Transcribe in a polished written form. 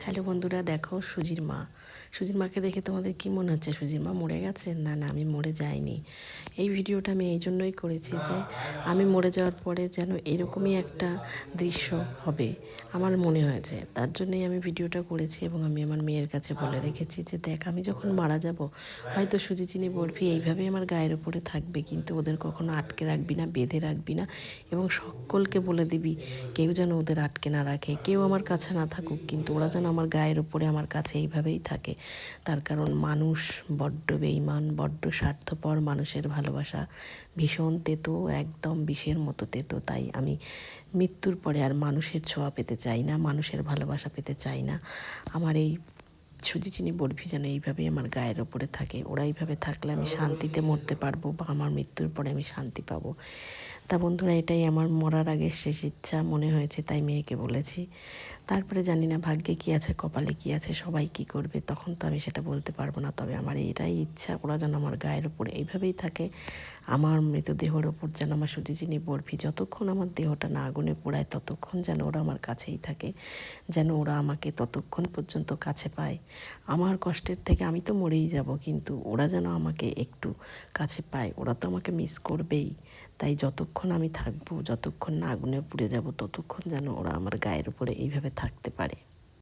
Hello বন্ধুরা, দেখো সুজির মাকে দেখে তোমাদের কি মনে হচ্ছে? সুজির মা মরে গেছে? না না, আমি মরে যাইনি। এই ভিডিওটা আমি এই জন্যই করেছি যে আমি মরে যাওয়ার পরে যেন এরকমই একটা দৃশ্য হবে আমার মনে হয়েছে, তার জন্যই আমি ভিডিওটা করেছি। এবং আমি আমার মেয়ের কাছে বলে রেখেছি যে দেখ, আমি যখন মারা যাব হয়তো সুজি চিনি বরফি এইভাবেই আমার গায়ের ওপরে থাকবে, কিন্তু ওদের কখনো আটকে রাখবি না, বেঁধে রাখবি না। এবং সকলকে বলে দিবি কেউ যেন ওদের আটকে না রাখে, কেউ আমার কাছে না থাকুক, কিন্তু ওরা যেন আমার গায়ের ওপরে আমার কাছে এইভাবেই থাকে। তার কারণ মানুষ বড্ড বেঈমান, বড্ড স্বার্থপর। মানুষের ভালোবাসা ভীষণ তেতো, একদম বিষের মতো তেতো। তাই আমি মৃত্যুর পরে আর মানুষের ছোঁয়া পেতে চাই না, মানুষের ভালোবাসা পেতে চাই না। আমার এই সুজি চিনি বরফি যেন এইভাবেই আমার গায়ের ওপরে থাকে। ওরা এইভাবে থাকলে আমি শান্তিতে মরতে পারবো, বা আমার মৃত্যুর পরে আমি শান্তি পাবো। তা বন্ধুরা, এটাই আমার মরার আগের শেষ ইচ্ছা মনে হয়েছে, তাই মেয়েকে বলেছি। তারপরে জানি না ভাগ্যে কী আছে, কপালে কী আছে, সবাই কী করবে তখন তো আমি সেটা বলতে পারবো না। তবে আমার এটাই ইচ্ছা, ওরা যেন আমার গায়ের ওপরে এইভাবেই থাকে। আমার মৃতদেহর ওপর যেন আমার সুজি চিনি বরফি, যতক্ষণ আমার দেহটা না আগুনে পোড়ায় ততক্ষণ যেন ওরা আমার কাছেই থাকে, যেন ওরা আমাকে ততক্ষণ পর্যন্ত কাছে পায়। আমার কষ্টের থেকে আমি তো মরেই যাব, কিন্তু ওরা যেন আমাকে একটু কাছে পায়। ওরা তো আমাকে মিস করবেই। তাই যতক্ষণ আমি থাকবো, যতক্ষণ না আগুনে পুড়ে যাব, ততক্ষণ যেন ওরা আমার গায়ের উপরে এইভাবে থাকতে পারে।